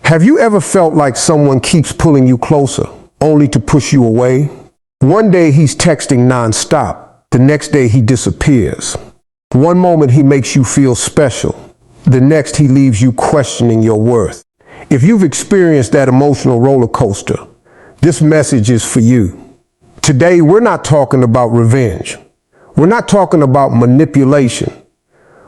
Have you ever felt like someone keeps pulling you closer, only to push you away? One day he's texting nonstop. The next day he disappears. One moment he makes you feel special. The next he leaves you questioning your worth. If you've experienced that emotional roller coaster, this message is for you. Today we're not talking about revenge. We're not talking about manipulation.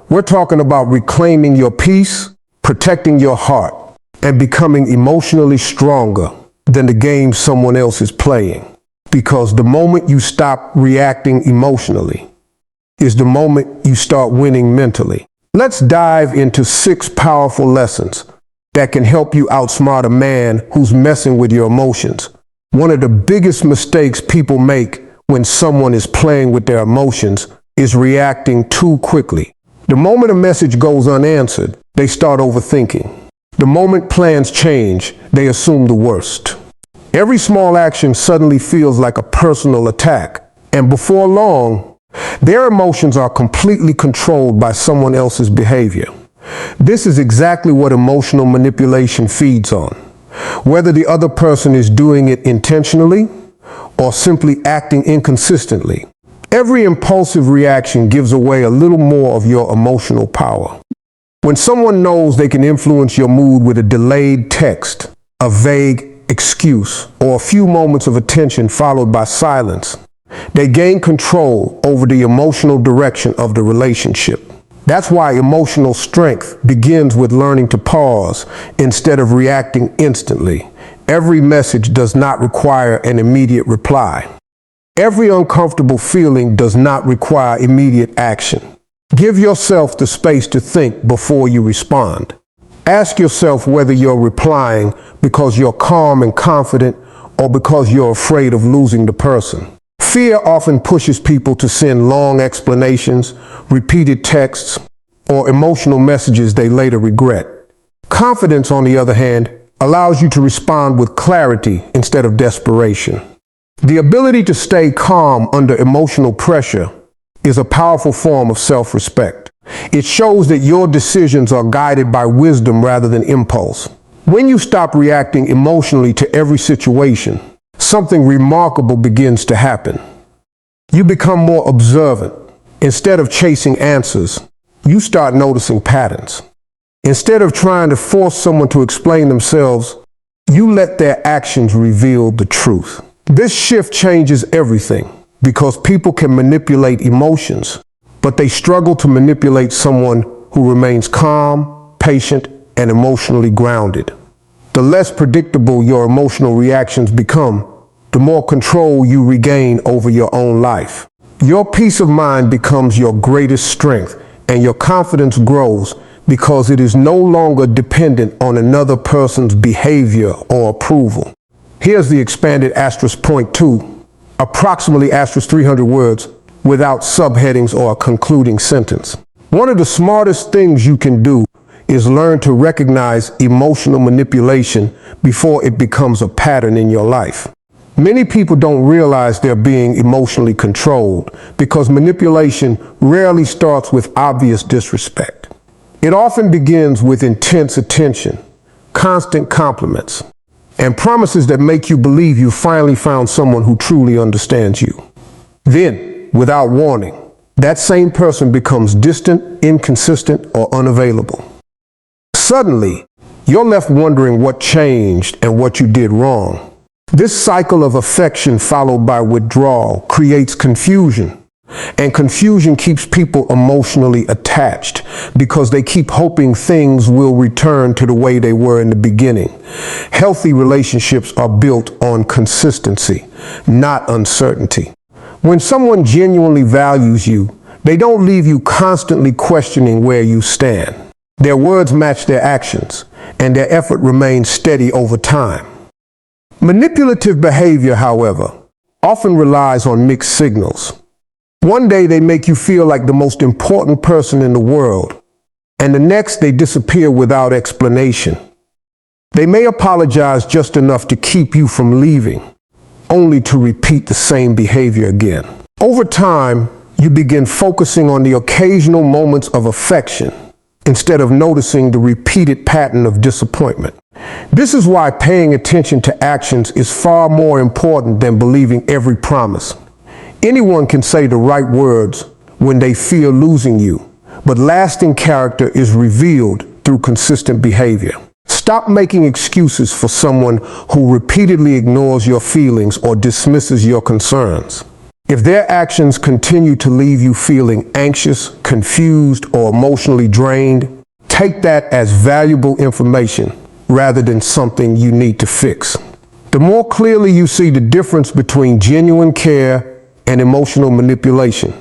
We're talking about reclaiming your peace, protecting your heart, and becoming emotionally stronger than the game someone else is playing. Because the moment you stop reacting emotionally is the moment you start winning mentally. Let's dive into 6 powerful lessons that can help you outsmart a man who's messing with your emotions. One of the biggest mistakes people make when someone is playing with their emotions is reacting too quickly. The moment a message goes unanswered, they start overthinking. The moment plans change, they assume the worst. Every small action suddenly feels like a personal attack, and before long, their emotions are completely controlled by someone else's behavior. This is exactly what emotional manipulation feeds on. Whether the other person is doing it intentionally or simply acting inconsistently, every impulsive reaction gives away a little more of your emotional power. When someone knows they can influence your mood with a delayed text, a vague excuse, or a few moments of attention followed by silence, they gain control over the emotional direction of the relationship. That's why emotional strength begins with learning to pause instead of reacting instantly. Every message does not require an immediate reply. Every uncomfortable feeling does not require immediate action. Give yourself the space to think before you respond. Ask yourself whether you're replying because you're calm and confident or because you're afraid of losing the person. Fear often pushes people to send long explanations, repeated texts, or emotional messages they later regret. Confidence, on the other hand, allows you to respond with clarity instead of desperation. The ability to stay calm under emotional pressure is a powerful form of self-respect. It shows that your decisions are guided by wisdom rather than impulse. When you stop reacting emotionally to every situation, something remarkable begins to happen. You become more observant. Instead of chasing answers, you start noticing patterns. Instead of trying to force someone to explain themselves, you let their actions reveal the truth. This shift changes everything because people can manipulate emotions, but they struggle to manipulate someone who remains calm, patient, and emotionally grounded. The less predictable your emotional reactions become, the more control you regain over your own life. Your peace of mind becomes your greatest strength, and your confidence grows because it is no longer dependent on another person's behavior or approval. Here's the expanded *.2, approximately *300 words without subheadings or a concluding sentence. One of the smartest things you can do is learn to recognize emotional manipulation before it becomes a pattern in your life. Many people don't realize they're being emotionally controlled because manipulation rarely starts with obvious disrespect. It often begins with intense attention, constant compliments, and promises that make you believe you finally found someone who truly understands you. Then, without warning, that same person becomes distant, inconsistent, or unavailable. Suddenly, you're left wondering what changed and what you did wrong. This cycle of affection followed by withdrawal creates confusion, and confusion keeps people emotionally attached because they keep hoping things will return to the way they were in the beginning. Healthy relationships are built on consistency, not uncertainty. When someone genuinely values you, they don't leave you constantly questioning where you stand. Their words match their actions, and their effort remains steady over time. Manipulative behavior, however, often relies on mixed signals. One day they make you feel like the most important person in the world, and the next they disappear without explanation. They may apologize just enough to keep you from leaving, only to repeat the same behavior again. Over time, you begin focusing on the occasional moments of affection instead of noticing the repeated pattern of disappointment. This is why paying attention to actions is far more important than believing every promise. Anyone can say the right words when they fear losing you, but lasting character is revealed through consistent behavior. Stop making excuses for someone who repeatedly ignores your feelings or dismisses your concerns. If their actions continue to leave you feeling anxious, confused, or emotionally drained, take that as valuable information rather than something you need to fix. The more clearly you see the difference between genuine care and emotional manipulation,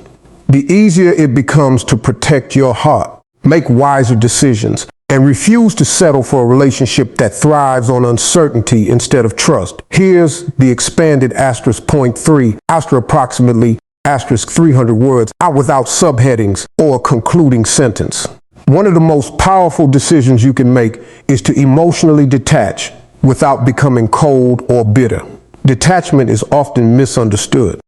the easier it becomes to protect your heart, make wiser decisions, and refuse to settle for a relationship that thrives on uncertainty instead of trust. Here's the expanded *.3 after approximately *300 words out without subheadings or a concluding sentence. One of the most powerful decisions you can make is to emotionally detach without becoming cold or bitter. Detachment is often misunderstood.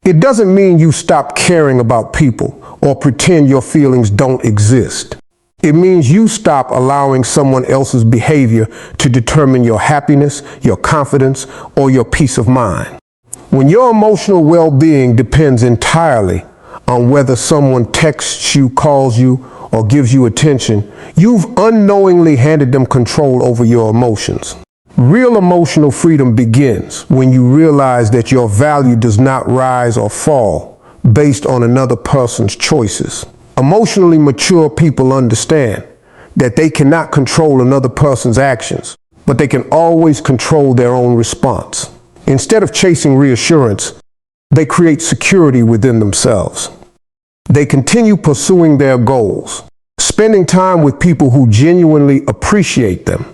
It doesn't mean you stop caring about people or pretend your feelings don't exist. It means you stop allowing someone else's behavior to determine your happiness, your confidence, or your peace of mind. When your emotional well-being depends entirely on whether someone texts you, calls you, or gives you attention, you've unknowingly handed them control over your emotions. Real emotional freedom begins when you realize that your value does not rise or fall based on another person's choices. Emotionally mature people understand that they cannot control another person's actions, but they can always control their own response. Instead of chasing reassurance, they create security within themselves. They continue pursuing their goals, spending time with people who genuinely appreciate them,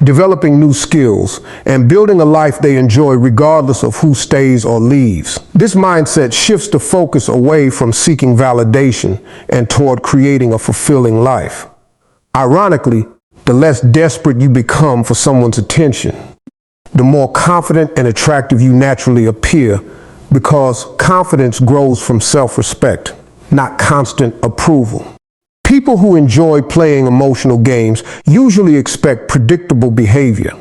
developing new skills, and building a life they enjoy regardless of who stays or leaves. This mindset shifts the focus away from seeking validation and toward creating a fulfilling life. Ironically, the less desperate you become for someone's attention, the more confident and attractive you naturally appear, because confidence grows from self-respect, not constant approval. People who enjoy playing emotional games usually expect predictable behavior.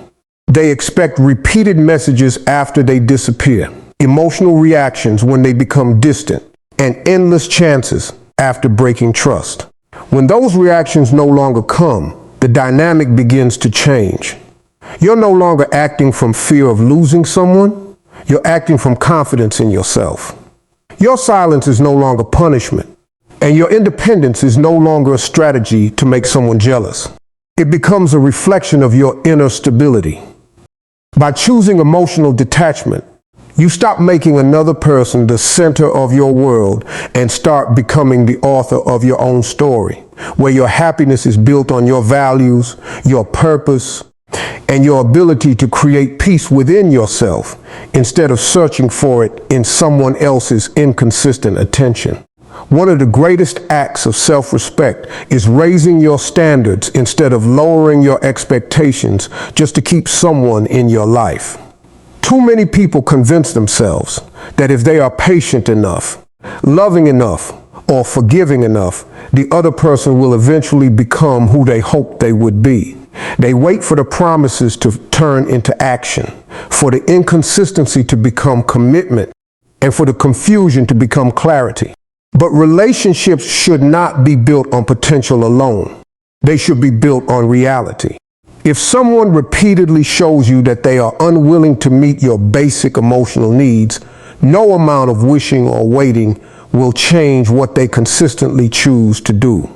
They expect repeated messages after they disappear, emotional reactions when they become distant, and endless chances after breaking trust. When those reactions no longer come, the dynamic begins to change. You're no longer acting from fear of losing someone. You're acting from confidence in yourself. Your silence is no longer punishment. And your independence is no longer a strategy to make someone jealous. It becomes a reflection of your inner stability. By choosing emotional detachment, you stop making another person the center of your world and start becoming the author of your own story, where your happiness is built on your values, your purpose, and your ability to create peace within yourself instead of searching for it in someone else's inconsistent attention. One of the greatest acts of self-respect is raising your standards instead of lowering your expectations just to keep someone in your life. Too many people convince themselves that if they are patient enough, loving enough, or forgiving enough, the other person will eventually become who they hoped they would be. They wait for the promises to turn into action, for the inconsistency to become commitment, and for the confusion to become clarity. But relationships should not be built on potential alone. They should be built on reality. If someone repeatedly shows you that they are unwilling to meet your basic emotional needs, no amount of wishing or waiting will change what they consistently choose to do.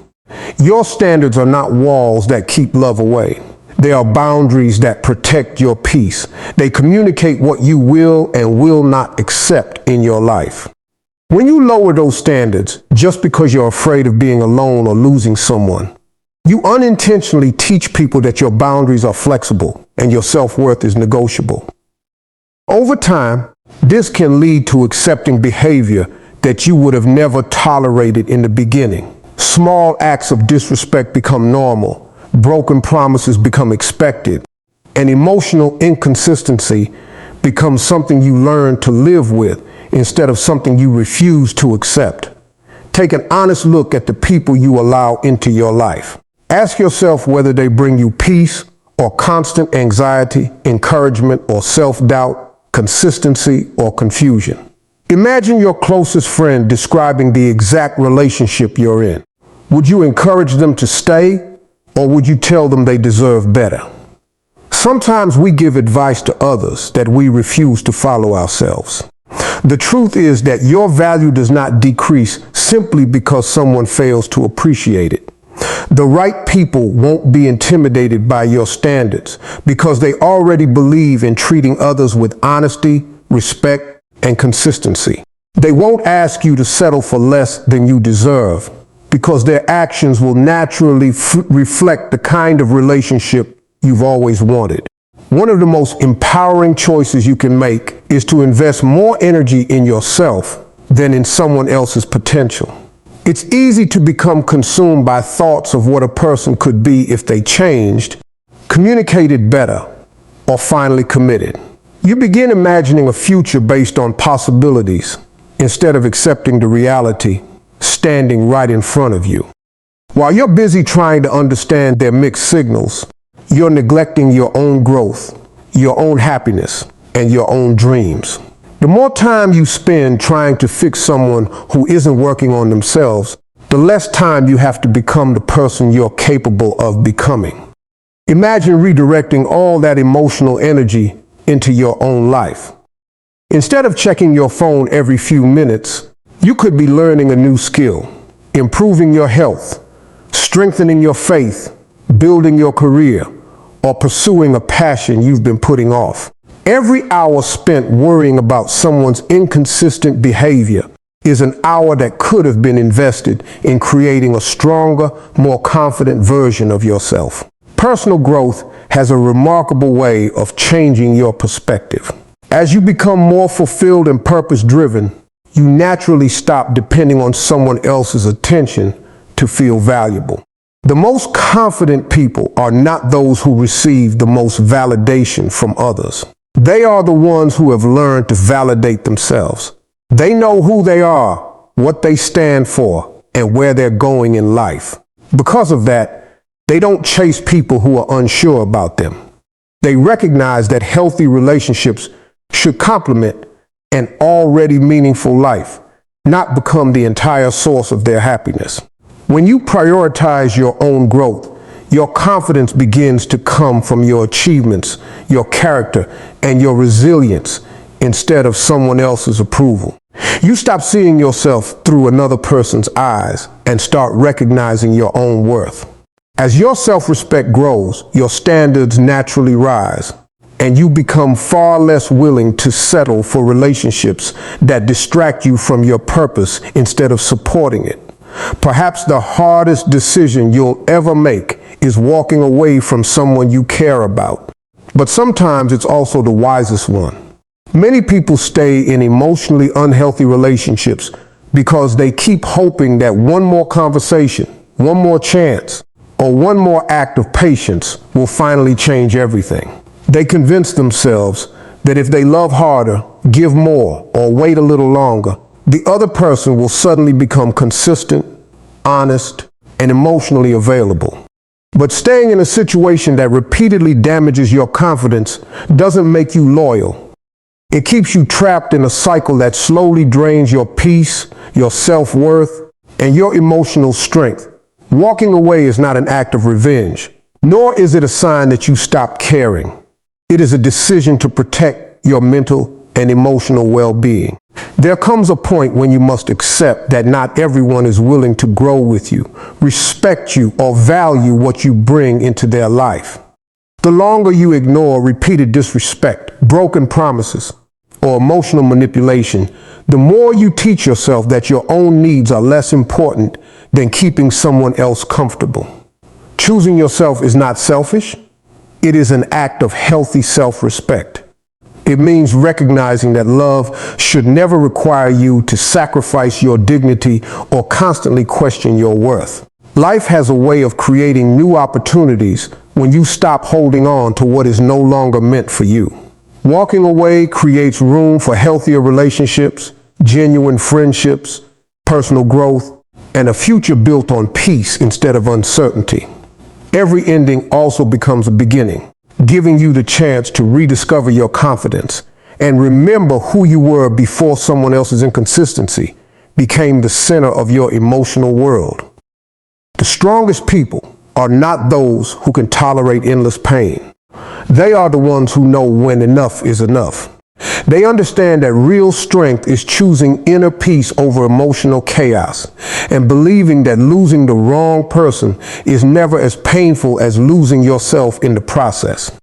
Your standards are not walls that keep love away. They are boundaries that protect your peace. They communicate what you will and will not accept in your life. When you lower those standards just because you're afraid of being alone or losing someone, you unintentionally teach people that your boundaries are flexible and your self-worth is negotiable. Over time, this can lead to accepting behavior that you would have never tolerated in the beginning. Small acts of disrespect become normal, broken promises become expected, and emotional inconsistency becomes something you learn to live with instead of something you refuse to accept. Take an honest look at the people you allow into your life. Ask yourself whether they bring you peace or constant anxiety, encouragement or self-doubt, consistency or confusion. Imagine your closest friend describing the exact relationship you're in. Would you encourage them to stay, or would you tell them they deserve better? Sometimes we give advice to others that we refuse to follow ourselves. The truth is that your value does not decrease simply because someone fails to appreciate it. The right people won't be intimidated by your standards because they already believe in treating others with honesty, respect, and consistency. They won't ask you to settle for less than you deserve because their actions will naturally reflect the kind of relationship you've always wanted. One of the most empowering choices you can make is to invest more energy in yourself than in someone else's potential. It's easy to become consumed by thoughts of what a person could be if they changed, communicated better, or finally committed. You begin imagining a future based on possibilities instead of accepting the reality standing right in front of you. While you're busy trying to understand their mixed signals, you're neglecting your own growth, your own happiness, and your own dreams. The more time you spend trying to fix someone who isn't working on themselves, the less time you have to become the person you're capable of becoming. Imagine redirecting all that emotional energy into your own life. Instead of checking your phone every few minutes, you could be learning a new skill, improving your health, strengthening your faith, building your career, or pursuing a passion you've been putting off. Every hour spent worrying about someone's inconsistent behavior is an hour that could have been invested in creating a stronger, more confident version of yourself. Personal growth has a remarkable way of changing your perspective. As you become more fulfilled and purpose-driven, you naturally stop depending on someone else's attention to feel valuable. The most confident people are not those who receive the most validation from others. They are the ones who have learned to validate themselves. They know who they are, what they stand for, and where they're going in life. Because of that, they don't chase people who are unsure about them. They recognize that healthy relationships should complement an already meaningful life, not become the entire source of their happiness. When you prioritize your own growth, your confidence begins to come from your achievements, your character, and your resilience instead of someone else's approval. You stop seeing yourself through another person's eyes and start recognizing your own worth. As your self-respect grows, your standards naturally rise, and you become far less willing to settle for relationships that distract you from your purpose instead of supporting it. Perhaps the hardest decision you'll ever make is walking away from someone you care about. But sometimes it's also the wisest one. Many people stay in emotionally unhealthy relationships because they keep hoping that one more conversation, one more chance, or one more act of patience will finally change everything. They convince themselves that if they love harder, give more, or wait a little longer, the other person will suddenly become consistent, honest, and emotionally available. But staying in a situation that repeatedly damages your confidence doesn't make you loyal. It keeps you trapped in a cycle that slowly drains your peace, your self-worth, and your emotional strength. Walking away is not an act of revenge, nor is it a sign that you stop caring. It is a decision to protect your mental and emotional well-being. There comes a point when you must accept that not everyone is willing to grow with you, respect you, or value what you bring into their life. The longer you ignore repeated disrespect, broken promises, or emotional manipulation, the more you teach yourself that your own needs are less important than keeping someone else comfortable. Choosing yourself is not selfish. It is an act of healthy self-respect. It means recognizing that love should never require you to sacrifice your dignity or constantly question your worth. Life has a way of creating new opportunities when you stop holding on to what is no longer meant for you. Walking away creates room for healthier relationships, genuine friendships, personal growth, and a future built on peace instead of uncertainty. Every ending also becomes a beginning, giving you the chance to rediscover your confidence and remember who you were before someone else's inconsistency became the center of your emotional world. The strongest people are not those who can tolerate endless pain. They are the ones who know when enough is enough. They understand that real strength is choosing inner peace over emotional chaos and believing that losing the wrong person is never as painful as losing yourself in the process.